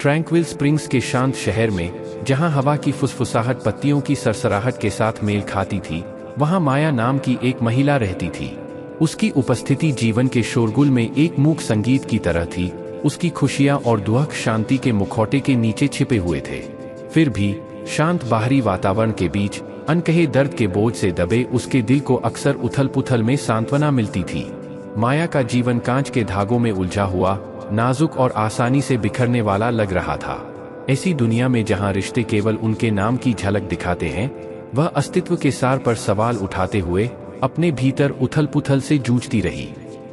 Tranquil springs के शांत शहर में, जहां हवा की फुसफुसाहट पत्तियों की सरसराहट के साथ मेल खाती थी, वहां माया नाम की एक महिला रहती थी। उसकी उपस्थिति जीवन के शोरगुल में एक मूक संगीत की तरह थी। उसकी खुशियां और दुख शांति के मुखौटे के नीचे छिपे हुए थे। फिर भी शांत बाहरी वातावरण के बीच अनकहे दर्द के बोझ से दबे उसके दिल को अक्सर उथल पुथल में सांत्वना मिलती थी। माया का जीवन कांच के धागों में उलझा हुआ, नाजुक और आसानी से बिखरने वाला लग रहा था। ऐसी दुनिया में जहां रिश्ते केवल उनके नाम की झलक दिखाते हैं, वह अस्तित्व के सार पर सवाल उठाते हुए अपने भीतर उथल पुथल से जूझती रही।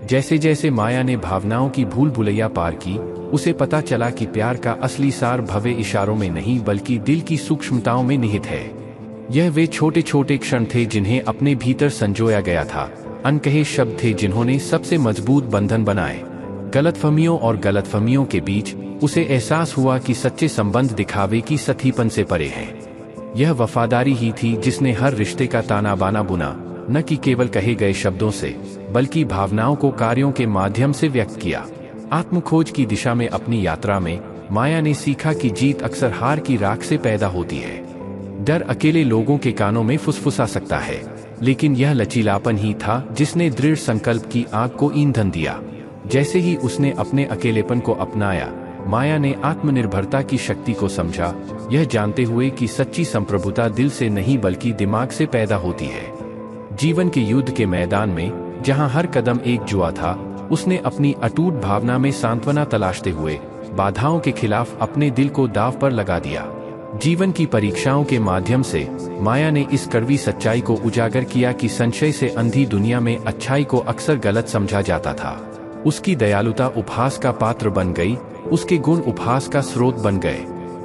जैसे जैसे माया ने भावनाओं की भूल भुलैया पार की, उसे पता चला कि प्यार का असली सार भव्य इशारों में नहीं बल्कि दिल की सूक्ष्मताओं में निहित है। यह वे छोटे छोटे क्षण थे जिन्हें अपने भीतर संजोया गया था, अनकहे शब्द थे जिन्होंने सबसे मजबूत बंधन बनाए। गलतफहमियों और गलतफहमियों के बीच उसे एहसास हुआ कि सच्चे संबंध दिखावे की सतीपन से परे हैं। यह वफादारी ही थी जिसने हर रिश्ते का ताना बाना बुना, न कि केवल कहे गए शब्दों से, बल्कि भावनाओं को कार्यों के माध्यम से व्यक्त किया। आत्मखोज की दिशा में अपनी यात्रा में माया ने सीखा कि जीत अक्सर हार की राख से पैदा होती है। डर अकेले लोगों के कानों में फुसफुसा सकता है, लेकिन यह लचीलापन ही था जिसने दृढ़ संकल्प की आग को ईंधन दिया। जैसे ही उसने अपने अकेलेपन को अपनाया, माया ने आत्मनिर्भरता की शक्ति को समझा, यह जानते हुए कि सच्ची संप्रभुता दिल से नहीं बल्कि दिमाग से पैदा होती है। जीवन के युद्ध के मैदान में, जहां हर कदम एक जुआ था, उसने अपनी अटूट भावना में सांत्वना तलाशते हुए बाधाओं के खिलाफ अपने दिल को दांव पर लगा दिया। जीवन की परीक्षाओं के माध्यम से माया ने इस कड़वी सच्चाई को उजागर किया कि संशय से अंधी दुनिया में अच्छाई को अक्सर गलत समझा जाता था। उसकी दयालुता उपहास का पात्र बन गई, उसके गुण उपहास का स्रोत बन गए।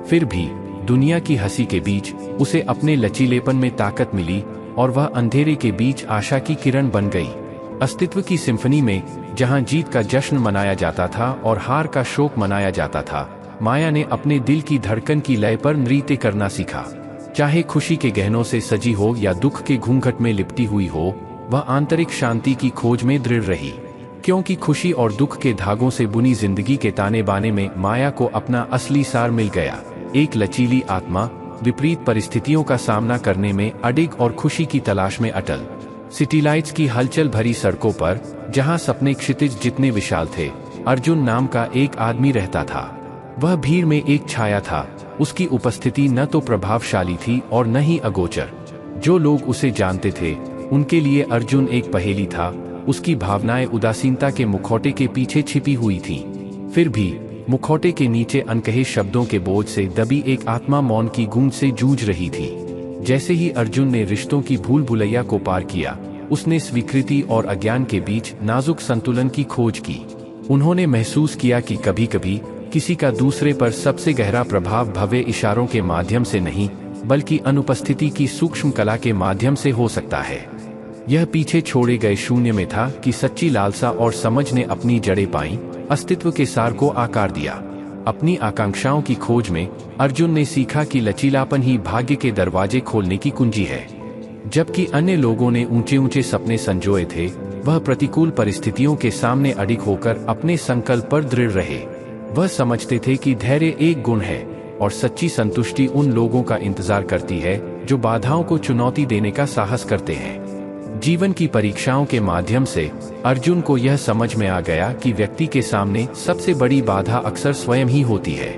फिर भी दुनिया की हंसी के बीच उसे अपने लचीलेपन में ताकत मिली और वह अंधेरे के बीच आशा की किरण बन गई। अस्तित्व की सिम्फनी में, जहां जीत का जश्न मनाया जाता था और हार का शोक मनाया जाता था, माया ने अपने दिल की धड़कन की लय पर नृत्य करना सीखा। चाहे खुशी के गहनों से सजी हो या दुख के घूंघट में लिपटी हुई हो, वह आंतरिक शांति की खोज में दृढ़ रही। क्योंकि खुशी और दुख के धागों से बुनी जिंदगी के ताने बाने में माया को अपना असली सार मिल गया। एक लचीली आत्मा, विपरीत परिस्थितियों का सामना करने में अडिग और खुशी की तलाश में अटल। सिटी लाइट्स की हलचल भरी सड़कों पर, जहां सपने क्षितिज जितने विशाल थे, अर्जुन नाम का एक आदमी रहता था। वह भीड़ में एक छाया था। उसकी उपस्थिति न तो प्रभावशाली थी और न ही अगोचर। जो लोग उसे जानते थे, उनके लिए अर्जुन एक पहेली था। उसकी भावनाएं उदासीनता के मुखौटे के पीछे छिपी हुई थीं। फिर भी मुखौटे के नीचे अनकहे शब्दों के बोझ से दबी एक आत्मा मौन की गूंज से जूझ रही थी। जैसे ही अर्जुन ने रिश्तों की भूल भुलैया को पार किया, उसने स्वीकृति और अज्ञान के बीच नाजुक संतुलन की खोज की। उन्होंने महसूस किया कि कभी कभी किसी का दूसरे पर सबसे गहरा प्रभाव भव्य इशारों के माध्यम से नहीं, बल्कि अनुपस्थिति की सूक्ष्म कला के माध्यम से हो सकता है। यह पीछे छोड़े गए शून्य में था कि सच्ची लालसा और समझ ने अपनी जड़ें पाईं, अस्तित्व के सार को आकार दिया। अपनी आकांक्षाओं की खोज में अर्जुन ने सीखा कि लचीलापन ही भाग्य के दरवाजे खोलने की कुंजी है। जबकि अन्य लोगों ने ऊंचे ऊंचे सपने संजोए थे, वह प्रतिकूल परिस्थितियों के सामने अडिग होकर अपने संकल्प पर दृढ़ रहे। वह समझते थे कि धैर्य एक गुण है और सच्ची संतुष्टि उन लोगों का इंतजार करती है जो बाधाओं को चुनौती देने का साहस करते हैं। जीवन की परीक्षाओं के माध्यम से अर्जुन को यह समझ में आ गया कि व्यक्ति के सामने सबसे बड़ी बाधा अक्सर स्वयं ही होती है।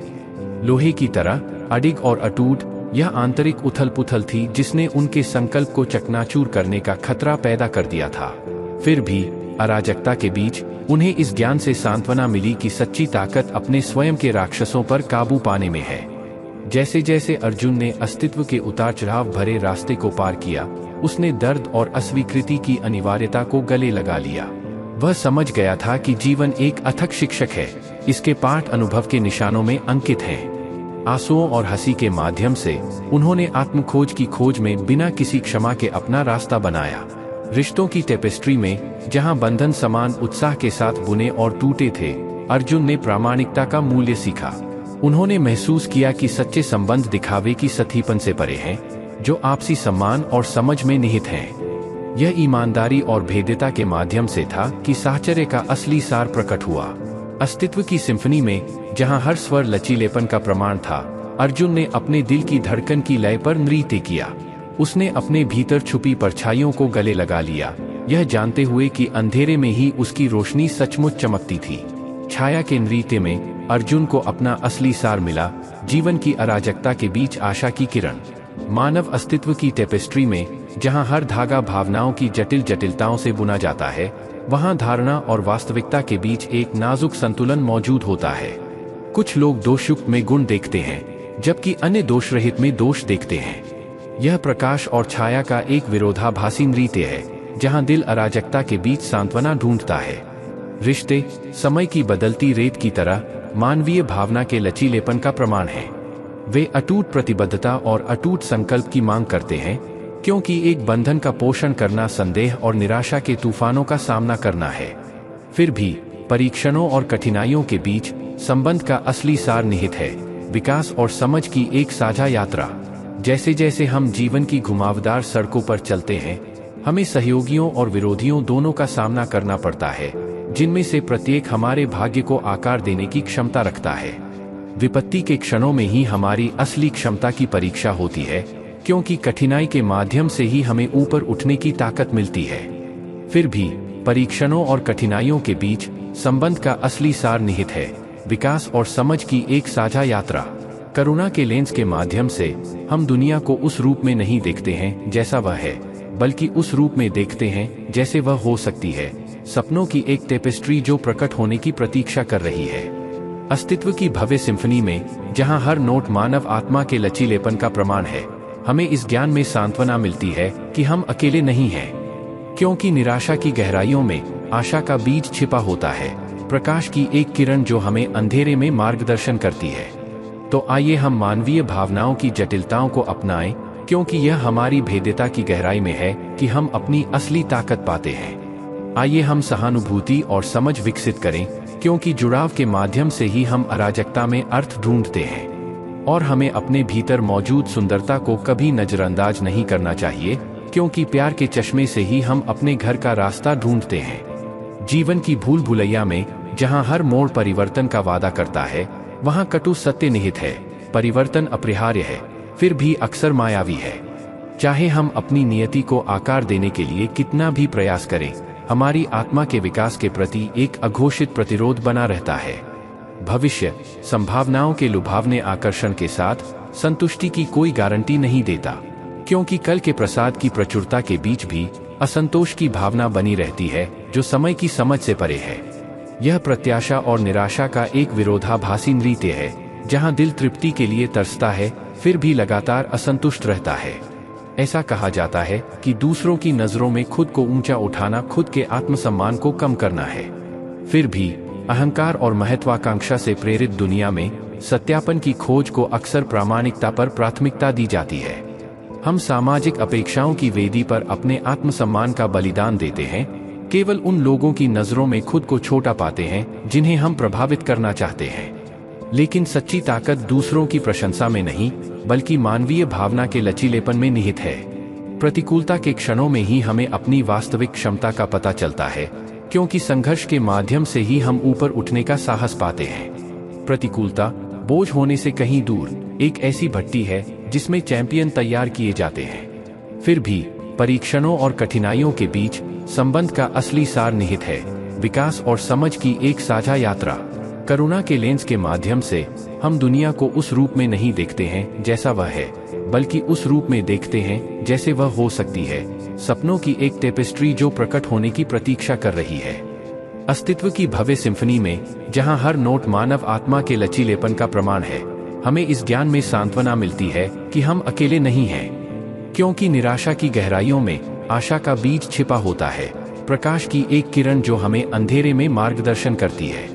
लोहे की तरह अडिग और अटूट यह आंतरिक उथल पुथल थी जिसने उनके संकल्प को चकनाचूर करने का खतरा पैदा कर दिया था। फिर भी अराजकता के बीच उन्हें इस ज्ञान से सांत्वना मिली कि सच्ची ताकत अपने स्वयं के राक्षसों पर काबू पाने में है। जैसे जैसे अर्जुन ने अस्तित्व के उतार चढ़ाव भरे रास्ते को पार किया, उसने दर्द और अस्वीकृति की अनिवार्यता को गले लगा लिया। वह समझ गया था कि जीवन एक अथक शिक्षक है, इसके पाठ अनुभव के निशानों में अंकित हैं। आंसुओं और हंसी के माध्यम से उन्होंने आत्मखोज की खोज में बिना किसी क्षमा के अपना रास्ता बनाया। रिश्तों की टेपेस्ट्री में, जहां बंधन समान उत्साह के साथ बुने और टूटे थे, अर्जुन ने प्रामाणिकता का मूल्य सीखा। उन्होंने महसूस किया कि सच्चे संबंध दिखावे की सतीपन से परे हैं, जो आपसी सम्मान और समझ में निहित हैं। यह ईमानदारी और भेद्यता के माध्यम से था कि साहचर्य का असली सार प्रकट हुआ। अस्तित्व की सिम्फनी में जहां हर स्वर लचीलेपन का प्रमाण था, अर्जुन ने अपने दिल की धड़कन की लय पर नृत्य किया। उसने अपने भीतर छुपी परछाइयों को गले लगा लिया, यह जानते हुए कि अंधेरे में ही उसकी रोशनी सचमुच चमकती थी। छाया के नृत्य में अर्जुन को अपना असली सार मिला, जीवन की अराजकता के बीच आशा की किरण। मानव अस्तित्व की टेपेस्ट्री में जहां हर धागा भावनाओं की जटिल जटिलताओं से बुना जाता है, वहां धारणा और वास्तविकता के बीच एक नाजुक संतुलन मौजूद होता है। कुछ लोग दोषयुक्त में गुण देखते हैं, जबकि अन्य दोष रहित में दोष देखते हैं। यह प्रकाश और छाया का एक विरोधाभासी नृत्य है, जहां दिल अराजकता के बीच सांत्वना ढूंढता है। रिश्ते, समय की बदलती रेत की तरह, मानवीय भावना के लचीलेपन का प्रमाण है। वे अटूट प्रतिबद्धता और अटूट संकल्प की मांग करते हैं, क्योंकि एक बंधन का पोषण करना संदेह और निराशा के तूफानों का सामना करना है। फिर भी परीक्षणों और कठिनाइयों के बीच संबंध का असली सार निहित है, विकास और समझ की एक साझा यात्रा। जैसे जैसे हम जीवन की घुमावदार सड़कों पर चलते हैं, हमें सहयोगियों और विरोधियों दोनों का सामना करना पड़ता है, जिनमें से प्रत्येक हमारे भाग्य को आकार देने की क्षमता रखता है। विपत्ति के क्षणों में ही हमारी असली क्षमता की परीक्षा होती है, क्योंकि कठिनाई के माध्यम से ही हमें ऊपर उठने की ताकत मिलती है। फिर भी परीक्षणों और कठिनाइयों के बीच संबंध का असली सार निहित है, विकास और समझ की एक साझा यात्रा। करुणा के लेंस के माध्यम से हम दुनिया को उस रूप में नहीं देखते हैं जैसा वह है, बल्कि उस रूप में देखते हैं जैसे वह हो सकती है, सपनों की एक टेपेस्ट्री जो प्रकट होने की प्रतीक्षा कर रही है। अस्तित्व की भव्य सिम्फनी में जहां हर नोट मानव आत्मा के लचीलेपन का प्रमाण है, हमें इस ज्ञान में सांत्वना मिलती है कि हम अकेले नहीं हैं, क्योंकि निराशा की गहराइयों में आशा का बीज छिपा होता है, प्रकाश की एक किरण जो हमें अंधेरे में मार्गदर्शन करती है। तो आइए हम मानवीय भावनाओं की जटिलताओं को अपनाएं, क्योंकि यह हमारी भेद्यता की गहराई में है कि हम अपनी असली ताकत पाते हैं। आइए हम सहानुभूति और समझ विकसित करें, क्योंकि जुड़ाव के माध्यम से ही हम अराजकता में अर्थ ढूंढते हैं। और हमें अपने भीतर मौजूद सुंदरता को कभी नजरअंदाज नहीं करना चाहिए, क्योंकि प्यार के चश्मे से ही हम अपने घर का रास्ता ढूंढते हैं। जीवन की भूल भुलैया में जहां हर मोड़ परिवर्तन का वादा करता है, वहां कटु सत्य निहित है, परिवर्तन अपरिहार्य है, फिर भी अक्सर मायावी है। चाहे हम अपनी नियति को आकार देने के लिए कितना भी प्रयास करें, हमारी आत्मा के विकास के प्रति एक अघोषित प्रतिरोध बना रहता है। भविष्य संभावनाओं के लुभावने आकर्षण के साथ संतुष्टि की कोई गारंटी नहीं देता, क्योंकि कल के प्रसाद की प्रचुरता के बीच भी असंतोष की भावना बनी रहती है, जो समय की समझ से परे है। यह प्रत्याशा और निराशा का एक विरोधाभासी नृत्य है, जहां दिल तृप्ति के लिए तरसता है, फिर भी लगातार असंतुष्ट रहता है। ऐसा कहा जाता है कि दूसरों की नजरों में खुद को ऊंचा उठाना खुद के आत्मसम्मान को कम करना है। फिर भी अहंकार और महत्वाकांक्षा से प्रेरित दुनिया में सत्यापन की खोज को अक्सर प्रामाणिकता पर प्राथमिकता दी जाती है। हम सामाजिक अपेक्षाओं की वेदी पर अपने आत्मसम्मान का बलिदान देते हैं, केवल उन लोगों की नजरों में खुद को छोटा पाते हैं जिन्हें हम प्रभावित करना चाहते हैं। लेकिन सच्ची ताकत दूसरों की प्रशंसा में नहीं, बल्कि मानवीय भावना के लचीलेपन में निहित है। प्रतिकूलता के क्षणों में ही हमें अपनी वास्तविक क्षमता का पता चलता है, क्योंकि संघर्ष के माध्यम से ही हम ऊपर उठने का साहस पाते हैं। प्रतिकूलता बोझ होने से कहीं दूर एक ऐसी भट्टी है जिसमें चैंपियन तैयार किए जाते हैं। फिर भी परीक्षणों और कठिनाइयों के बीच संबंध का असली सार निहित है, विकास और समझ की एक साझा यात्रा। करुणा के लेंस के माध्यम से हम दुनिया को उस रूप में नहीं देखते हैं जैसा वह है, बल्कि उस रूप में देखते हैं जैसे वह हो सकती है, सपनों की एक टेपेस्ट्री जो प्रकट होने की प्रतीक्षा कर रही है। अस्तित्व की भव्य सिम्फनी में जहां हर नोट मानव आत्मा के लचीलेपन का प्रमाण है, हमें इस ज्ञान में सांत्वना मिलती है कि हम अकेले नहीं हैं, क्योंकि निराशा की गहराइयों में आशा का बीज छिपा होता है, प्रकाश की एक किरण जो हमें अंधेरे में मार्गदर्शन करती है।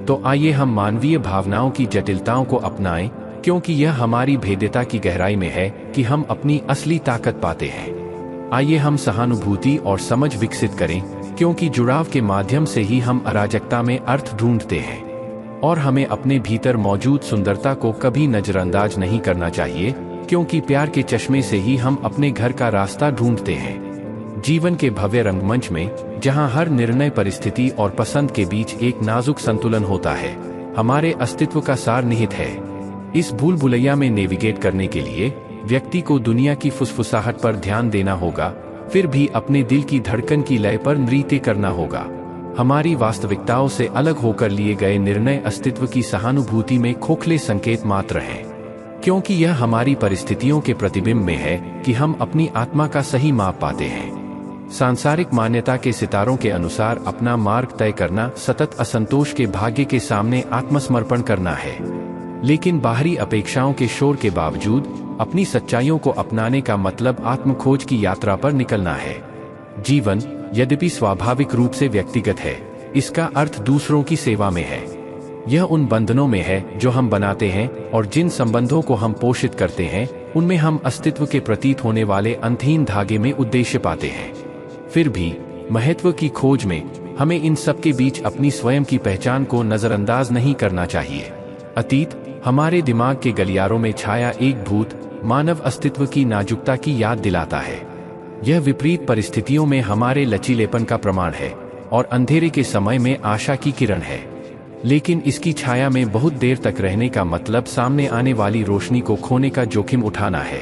तो आइए हम मानवीय भावनाओं की जटिलताओं को अपनाएं, क्योंकि यह हमारी भेद्यता की गहराई में है कि हम अपनी असली ताकत पाते हैं। आइए हम सहानुभूति और समझ विकसित करें, क्योंकि जुड़ाव के माध्यम से ही हम अराजकता में अर्थ ढूंढते हैं। और हमें अपने भीतर मौजूद सुंदरता को कभी नजरअंदाज नहीं करना चाहिए, क्योंकि प्यार के चश्मे से ही हम अपने घर का रास्ता ढूंढते हैं। जीवन के भव्य रंगमंच में, जहां हर निर्णय परिस्थिति और पसंद के बीच एक नाजुक संतुलन होता है, हमारे अस्तित्व का सार निहित है। इस भूल भुलैया में नेविगेट करने के लिए व्यक्ति को दुनिया की फुसफुसाहट पर ध्यान देना होगा, फिर भी अपने दिल की धड़कन की लय पर नृत्य करना होगा। हमारी वास्तविकताओं से अलग होकर लिए गए निर्णय अस्तित्व की सहानुभूति में खोखले संकेत मात्र हैं, क्योंकि यह हमारी परिस्थितियों के प्रतिबिंब में है कि हम अपनी आत्मा का सही माप पाते हैं। सांसारिक मान्यता के सितारों के अनुसार अपना मार्ग तय करना सतत असंतोष के भाग्य के सामने आत्मसमर्पण करना है, लेकिन बाहरी अपेक्षाओं के शोर के बावजूद अपनी सच्चाइयों को अपनाने का मतलब आत्मखोज की यात्रा पर निकलना है। जीवन, यद्यपि स्वाभाविक रूप से व्यक्तिगत है, इसका अर्थ दूसरों की सेवा में है। यह उन बंधनों में है जो हम बनाते हैं, और जिन संबंधों को हम पोषित करते हैं, उनमें हम अस्तित्व के प्रतीत होने वाले अंतहीन धागे में उद्देश्य पाते हैं। फिर भी महत्व की खोज में हमें इन सब के बीच अपनी स्वयं की पहचान को नजरअंदाज नहीं करना चाहिए। अतीत हमारे दिमाग के गलियारों में छाया एक भूत मानव अस्तित्व की नाजुकता की याद दिलाता है। यह विपरीत परिस्थितियों में हमारे लचीलेपन का प्रमाण है और अंधेरे के समय में आशा की किरण है। लेकिन इसकी छाया में बहुत देर तक रहने का मतलब सामने आने वाली रोशनी को खोने का जोखिम उठाना है।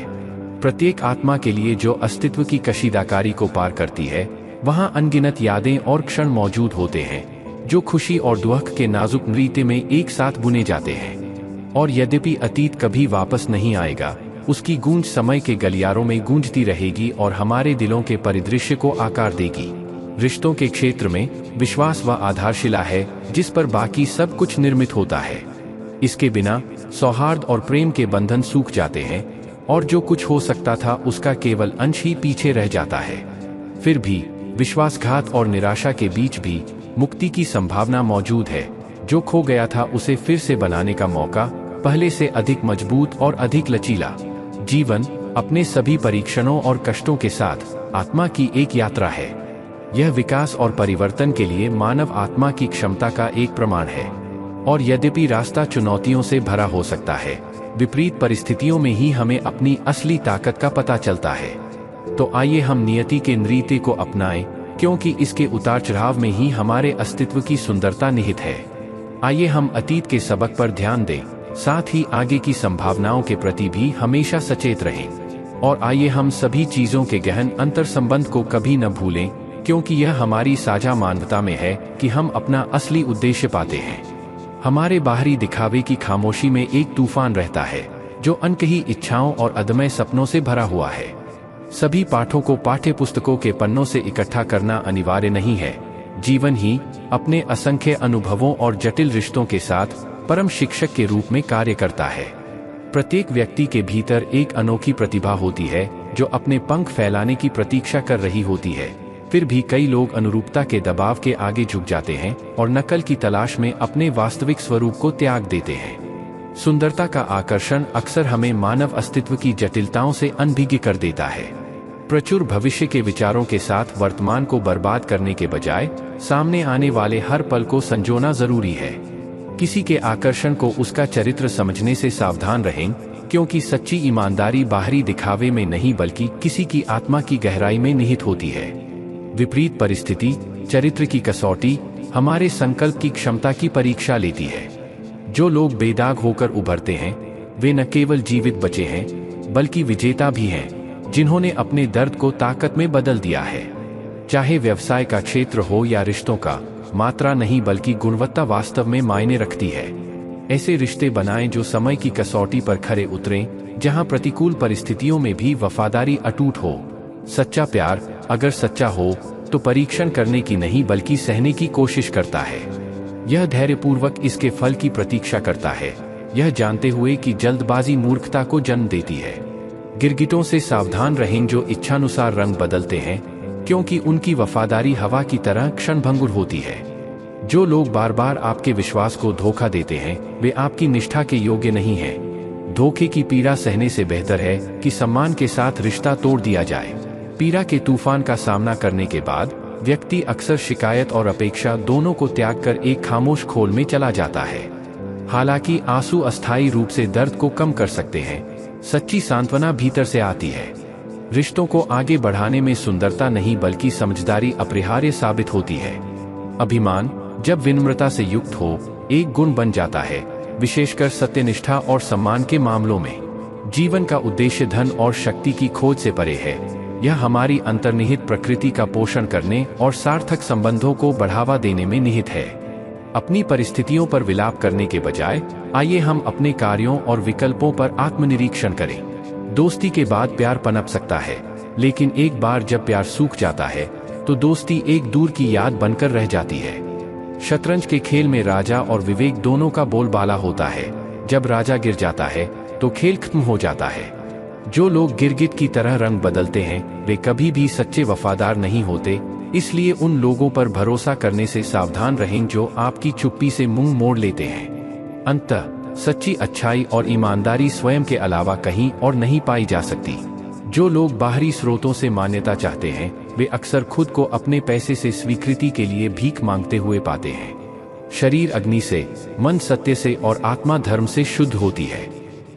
प्रत्येक आत्मा के लिए जो अस्तित्व की कशीदाकारी को पार करती है, वहां अनगिनत यादें और क्षण मौजूद होते हैं जो खुशी और दुख के नाजुक नृत्य में एक साथ बुने जाते हैं। और यद्यपि अतीत कभी वापस नहीं आएगा, उसकी गूंज समय के गलियारों में गूंजती रहेगी और हमारे दिलों के परिदृश्य को आकार देगी। रिश्तों के क्षेत्र में विश्वास वह आधारशिला है जिस पर बाकी सब कुछ निर्मित होता है। इसके बिना सौहार्द और प्रेम के बंधन सूख जाते हैं और जो कुछ हो सकता था उसका केवल अंश ही पीछे रह जाता है। फिर भी विश्वासघात और निराशा के बीच भी मुक्ति की संभावना मौजूद है। जो खो गया था उसे फिर से बनाने का मौका, पहले से अधिक मजबूत और अधिक लचीला। जीवन अपने सभी परीक्षणों और कष्टों के साथ आत्मा की एक यात्रा है। यह विकास और परिवर्तन के लिए मानव आत्मा की क्षमता का एक प्रमाण है। और यद्यपि रास्ता चुनौतियों से भरा हो सकता है, विपरीत परिस्थितियों में ही हमें अपनी असली ताकत का पता चलता है। तो आइए हम नियति के नृत्य को अपनाएं, क्योंकि इसके उतार चढ़ाव में ही हमारे अस्तित्व की सुंदरता निहित है। आइए हम अतीत के सबक पर ध्यान दें, साथ ही आगे की संभावनाओं के प्रति भी हमेशा सचेत रहें। और आइए हम सभी चीजों के गहन अंतर संबंध को कभी न भूलें, क्योंकि यह हमारी साझा मानवता में है कि हम अपना असली उद्देश्य पाते हैं। हमारे बाहरी दिखावे की खामोशी में एक तूफान रहता है जो अनकही इच्छाओं और अदम्य सपनों से भरा हुआ है। सभी पाठों को पाठ्य पुस्तकों के पन्नों से इकट्ठा करना अनिवार्य नहीं है। जीवन ही अपने असंख्य अनुभवों और जटिल रिश्तों के साथ परम शिक्षक के रूप में कार्य करता है। प्रत्येक व्यक्ति के भीतर एक अनोखी प्रतिभा होती है जो अपने पंख फैलाने की प्रतीक्षा कर रही होती है। फिर भी कई लोग अनुरूपता के दबाव के आगे झुक जाते हैं और नकल की तलाश में अपने वास्तविक स्वरूप को त्याग देते हैं। सुंदरता का आकर्षण अक्सर हमें मानव अस्तित्व की जटिलताओं से अनभिज्ञ कर देता है। प्रचुर भविष्य के विचारों के साथ वर्तमान को बर्बाद करने के बजाय सामने आने वाले हर पल को संजोना जरूरी है। किसी के आकर्षण को उसका चरित्र समझने से सावधान रहें, क्योंकि सच्ची ईमानदारी बाहरी दिखावे में नहीं बल्कि किसी की आत्मा की गहराई में निहित होती है। विपरीत परिस्थिति, चरित्र की कसौटी, हमारे संकल्प की क्षमता की परीक्षा लेती है। जो लोग बेदाग होकर उभरते हैं, वे न केवल जीवित बचे हैं बल्कि विजेता भी हैं, जिन्होंने अपने दर्द को ताकत में बदल दिया है। चाहे व्यवसाय का क्षेत्र हो या रिश्तों का, मात्रा नहीं बल्कि गुणवत्ता वास्तव में मायने रखती है। ऐसे रिश्ते बनाएं जो समय की कसौटी पर खरे उतरें, जहां प्रतिकूल परिस्थितियों में भी वफादारी अटूट हो। सच्चा प्यार अगर सच्चा हो तो परीक्षण करने की नहीं बल्कि सहने की कोशिश करता है। यह धैर्यपूर्वक इसके फल की प्रतीक्षा करता है, यह जानते हुए कि जल्दबाजी मूर्खता को जन्म देती है। गिरगिटों से सावधान रहें जो इच्छानुसार रंग बदलते हैं, क्योंकि उनकी वफादारी हवा की तरह क्षणभंगुर होती है। जो लोग बार बार आपके विश्वास को धोखा देते हैं, वे आपकी निष्ठा के योग्य नहीं हैं। धोखे की पीड़ा सहने से बेहतर है कि सम्मान के साथ रिश्ता तोड़ दिया जाए। पीड़ा के तूफान का सामना करने के बाद व्यक्ति अक्सर शिकायत और अपेक्षा दोनों को त्याग कर एक खामोश खोल में चला जाता है। हालांकि आंसू अस्थायी रूप से दर्द को कम कर सकते हैं, सच्ची सांत्वना भीतर से आती है। रिश्तों को आगे बढ़ाने में सुंदरता नहीं बल्कि समझदारी अपरिहार्य साबित होती है। अभिमान, जब विनम्रता से युक्त हो, एक गुण बन जाता है, विशेषकर सत्यनिष्ठा और सम्मान के मामलों में। जीवन का उद्देश्य धन और शक्ति की खोज से परे है। यह हमारी अंतर्निहित प्रकृति का पोषण करने और सार्थक संबंधों को बढ़ावा देने में निहित है। अपनी परिस्थितियों पर विलाप करने के बजाय आइए हम अपने कार्यों और विकल्पों पर आत्मनिरीक्षण करें। दोस्ती के बाद प्यार पनप सकता है, लेकिन एक बार जब प्यार सूख जाता है तो दोस्ती एक दूर की याद बनकर रह जाती है। शतरंज के खेल में राजा और विवेक दोनों का बोलबाला होता है। जब राजा गिर जाता है तो खेल खत्म हो जाता है। जो लोग गिरगिट की तरह रंग बदलते हैं वे कभी भी सच्चे वफादार नहीं होते, इसलिए उन लोगों पर भरोसा करने से सावधान रहें जो आपकी चुप्पी से मुंह मोड़ लेते हैं। अंततः सच्ची अच्छाई और ईमानदारी स्वयं के अलावा कहीं और नहीं पाई जा सकती। जो लोग बाहरी स्रोतों से मान्यता चाहते हैं वे अक्सर खुद को अपने पैसे से स्वीकृति के लिए भीख मांगते हुए पाते हैं। शरीर अग्नि से, मन सत्य से और आत्मा धर्म से शुद्ध होती है।